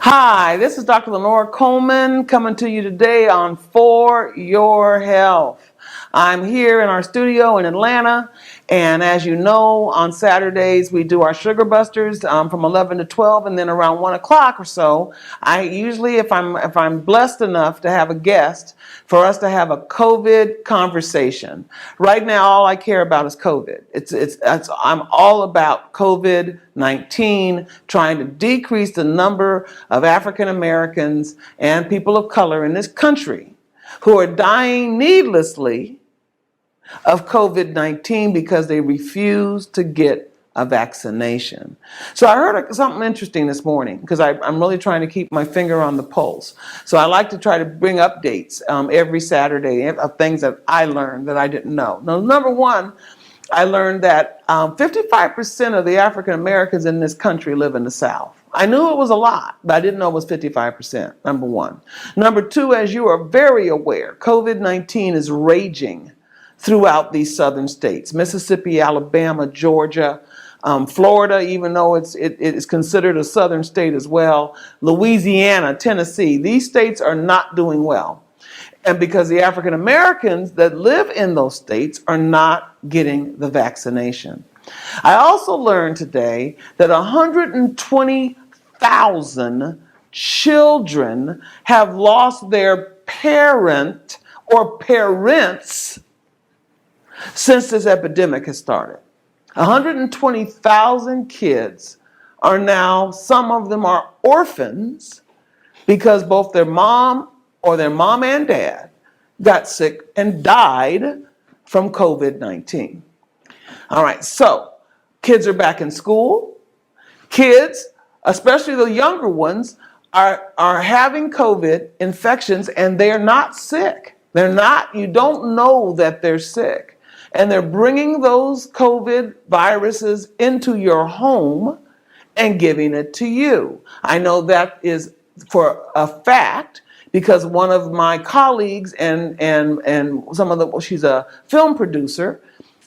Hi, this is Dr. Lenore Coleman coming to you today on For Your Health. I'm here in our studio in Atlanta, and as you know, on Saturdays we do our Sugar Busters from 11 to 12, and then around 1 o'clock or so, I usually, if I'm blessed enough to have a guest, for us to have a COVID conversation. Right now, all I care about is COVID. I'm all about COVID-19, trying to decrease the number of African Americans and people of color in this country who are dying needlessly of COVID-19 because they refuse to get a vaccination. So I heard something interesting this morning because I'm really trying to keep my finger on the pulse. So I like to try to bring updates every Saturday of things that I learned that I didn't know. Now, number one, I learned that 55% of the African Americans in this country live in the South. I knew it was a lot, but I didn't know it was 55%, number one. Number two, as you are very aware, COVID-19 is raging throughout these southern states: Mississippi, Alabama, Georgia, Florida, even though it is considered a southern state as well, Louisiana, Tennessee. These states are not doing well. And because the African Americans that live in those states are not getting the vaccination. I also learned today that 120,000 children have lost their parent or parents since this epidemic has started. 120,000 kids are now, some of them are orphans because both their mom and dad got sick and died from COVID-19. All right, so kids are back in school. Kids, especially the younger ones, are having COVID infections and they're not sick. You don't know that they're sick. And they're bringing those COVID viruses into your home and giving it to you. I know that is for a fact because one of my colleagues and she's a film producer,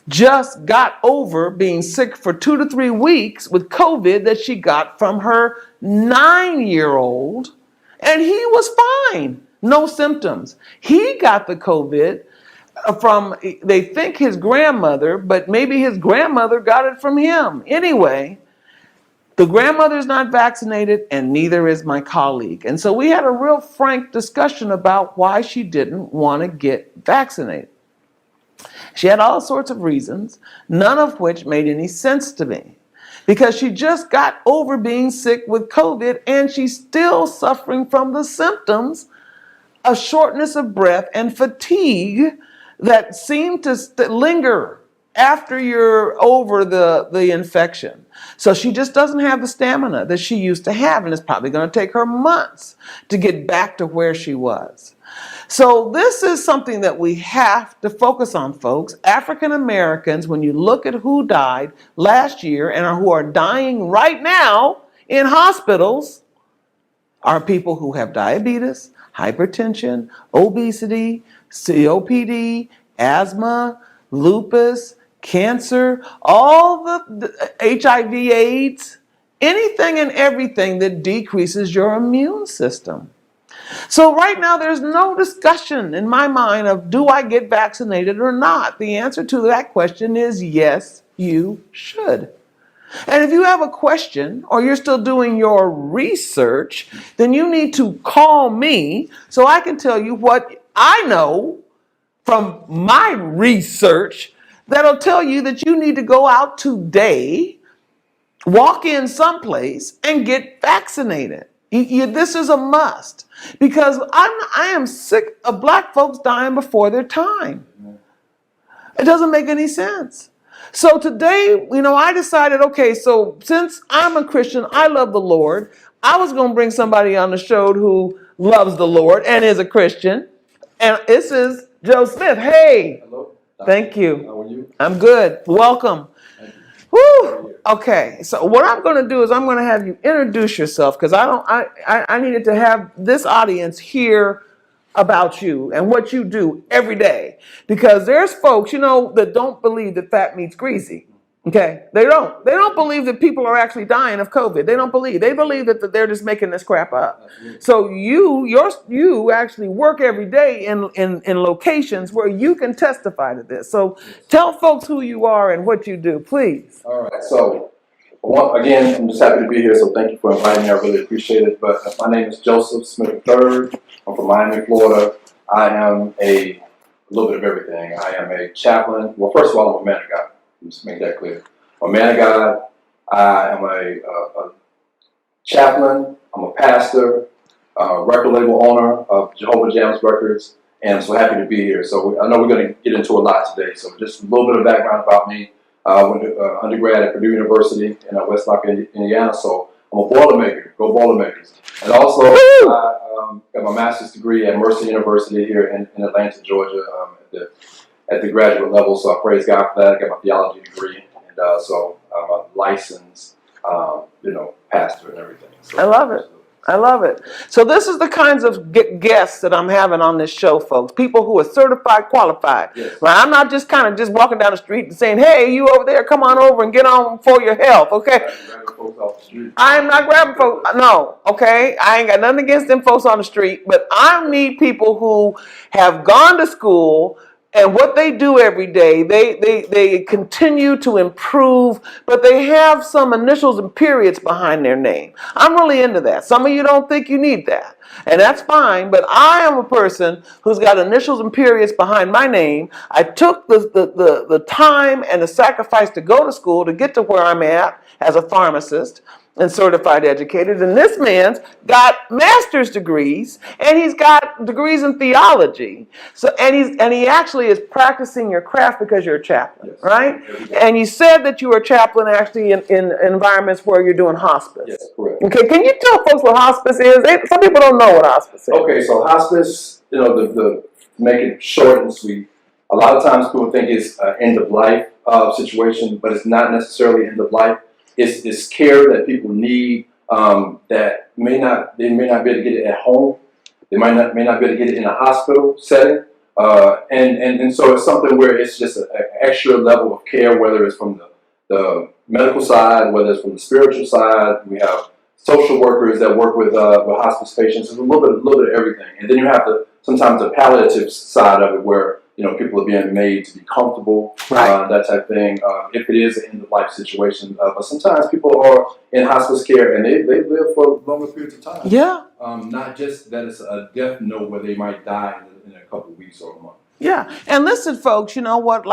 just got over being sick for 2 to 3 weeks with COVID that she got from her 9-year-old, and he was fine, no symptoms. He got the COVID from, they think, his grandmother, but maybe his grandmother got it from him. Anyway, the grandmother's not vaccinated and neither is my colleague. And so we had a real frank discussion about why she didn't want to get vaccinated. She had all sorts of reasons, none of which made any sense to me, because she just got over being sick with COVID and she's still suffering from the symptoms of shortness of breath and fatigue that seem to linger after you're over the infection. So she just doesn't have the stamina that she used to have, and it's probably going to take her months to get back to where she was. So this is something that we have to focus on, folks. African Americans, when you look at who died last year and who are dying right now in hospitals, are people who have diabetes, hypertension, obesity, COPD, asthma, lupus, cancer, all the HIV, AIDS, anything and everything that decreases your immune system. So right now there's no discussion in my mind of do I get vaccinated or not. The answer to that question is yes, you should. And if you have a question or you're still doing your research, then you need to call me so I can tell you what I know from my research that'll tell you that you need to go out today, walk in someplace and get vaccinated. This is a must, because I am sick of black folks dying before their time. It doesn't make any sense. So today, I decided, okay, so since I'm a Christian, I love the Lord, I was going to bring somebody on the show who loves the Lord and is a Christian. And this is Joe Smith. Hey. Hello. Thank you. How are you? I'm good. Welcome. Woo! Okay, so what I'm going to do is I'm going to have you introduce yourself, because I needed to have this audience hear about you and what you do every day, because there's folks, that don't believe that fat meat's greasy. Okay, they don't. They don't believe that people are actually dying of COVID. They don't believe. They believe that they're just making this crap up. Absolutely. So you actually work every day in locations where you can testify to this. So tell folks who you are and what you do, please. All right. So again, I'm just happy to be here. So thank you for inviting me. I really appreciate it. But my name is Joseph Smith III. I'm from Miami, Florida. I am a little bit of everything. I am a chaplain. Well, first of all, I'm a man of God. Let's make that clear. I'm a man of God. I am a chaplain. I'm a pastor, record label owner of Jehovah Jams Records, and I'm so happy to be here. So I know we're going to get into a lot today. So just a little bit of background about me. I went to undergrad at Purdue University in West Lock, Indiana. So I'm a Boilermaker. Go Boilermakers. And also, I got my master's degree at Mercer University here in Atlanta, Georgia, at the graduate level. So I praise God for that. I got my theology degree, and so I'm a licensed, pastor and everything. So, I love it. I love it. So this is the kinds of guests that I'm having on this show, folks. People who are certified, qualified. Yes. Right? I'm not just kind of just walking down the street and saying, "Hey, you over there, come on over and get on for your health." Okay. I'm not grabbing folks. No. Okay. I ain't got nothing against them folks on the street, but I need people who have gone to school. And what they do every day, they continue to improve, but they have some initials and periods behind their name. I'm really into that. Some of you don't think you need that, and that's fine, but I am a person who's got initials and periods behind my name. I took the time and the sacrifice to go to school to get to where I'm at as a pharmacist and certified educated, and this man's got master's degrees and he's got degrees in theology. So and he actually is practicing your craft because you're a chaplain, yes, right? And you said that you were a chaplain actually in environments where you're doing hospice. Yes, correct. Okay, can you tell folks what hospice is? Some people don't know what hospice is. Okay, so hospice, the make it short and sweet. A lot of times people think it's an end of life situation, but it's not necessarily end of life. It's care that people need that they may not be able to get it at home. They may not be able to get it in a hospital setting, and so it's something where it's just an extra level of care, whether it's from the medical side, whether it's from the spiritual side. We have social workers that work with hospice patients. It's a little bit of everything, and then you have sometimes the palliative side of it, where people are being made to be comfortable, right, that type of thing. If it is an end-of-life situation, but sometimes people are in hospice care and they live for longer periods of time. Yeah. Not just that it's a death note where they might die in a couple of weeks or a month. Yeah, and listen, folks. You know what?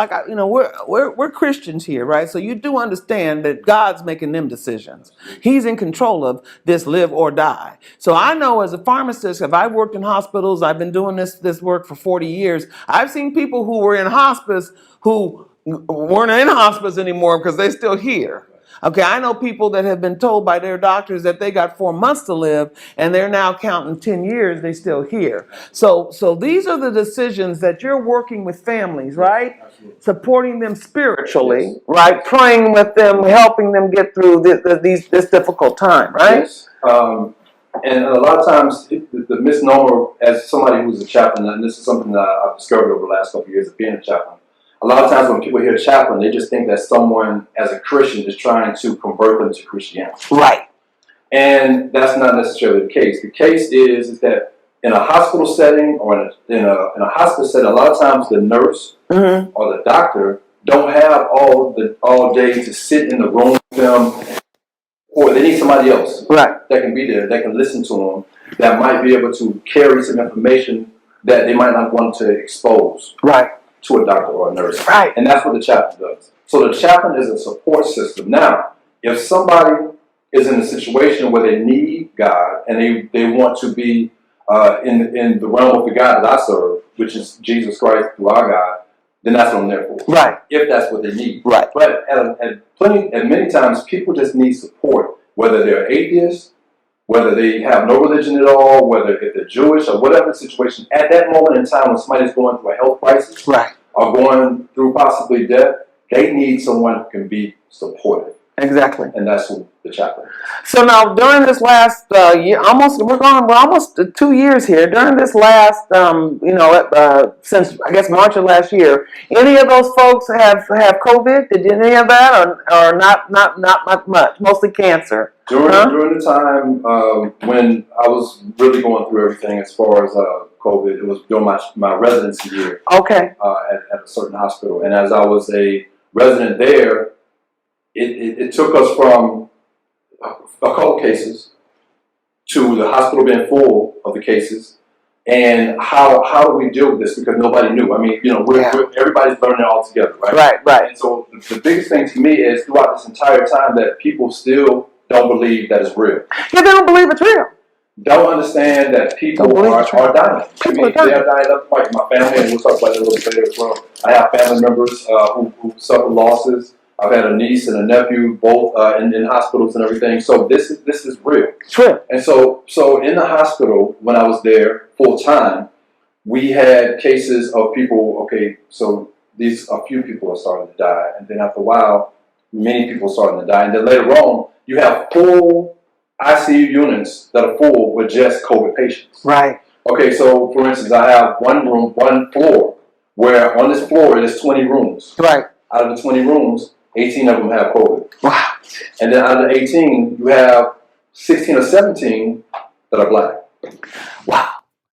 We're Christians here, right? So you do understand that God's making them decisions. He's in control of this live or die. So I know as a pharmacist, if I've worked in hospitals, I've been doing this work for 40 years. I've seen people who were in hospice who weren't in hospice anymore because they're still here. Okay, I know people that have been told by their doctors that they got 4 months to live, and they're now counting 10 years, they're still here. So these are the decisions that you're working with families, right? Absolutely. Supporting them spiritually, yes, right? Praying with them, helping them get through this difficult time, right? Yes. And a lot of times, the misnomer, as somebody who's a chaplain, and this is something that I've discovered over the last couple of years of being a chaplain, a lot of times when people hear chaplain, they just think that someone, as a Christian, is trying to convert them to Christianity. Right. And that's not necessarily the case. The case is that in a hospital setting or in a hospice setting, a lot of times the nurse, mm-hmm, or the doctor don't have all day to sit in the room with them, or they need somebody else, right, that can be there, that can listen to them, that might be able to carry some information that they might not want to expose, right, to a doctor or a nurse. Right. And that's what the chaplain does. So the chaplain is a support system. Now, if somebody is in a situation where they need God and they want to be in the realm of the God that I serve, which is Jesus Christ through our God, then that's what I'm there for. Right. If that's what they need. Right. But at many times, people just need support, whether they're atheists, whether they have no religion at all, whether if they're Jewish or whatever the situation. At that moment in time when somebody's going through a health crisis, right, or going through possibly death, they need someone who can be supportive. Exactly. And that's who the chaplain is. So now, during this last year, we're almost 2 years here. During this last, since I guess March of last year, any of those folks have COVID? Did any of that, or not much? Mostly cancer. During the time when I was really going through everything as far as COVID, it was during my residency year. Okay. At a certain hospital, and as I was a resident there, it took us from a couple cases to the hospital being full of the cases, and how do we deal with this, because nobody knew. I mean, everybody's learning it all together, right? Right. And so the biggest thing to me is throughout this entire time that people still don't believe that it's real. Yeah, they don't believe it's real. Don't understand that people are dying. They are dying left and right. My family, and we'll talk about that a little bit later as well. I have family members who suffer losses. I've had a niece and a nephew, both in hospitals and everything. So this is real. True. And so in the hospital, when I was there full time, we had cases of people. Okay, so a few people are starting to die, and then after a while, many people are starting to die, and then later on, you have full ICU units that are full with just COVID patients. Right. Okay, so for instance, I have one floor, where on this floor it is 20 rooms. Right. Out of the 20 rooms, 18 of them have COVID. Wow. And then out of the 18, you have 16 or 17 that are black. Wow.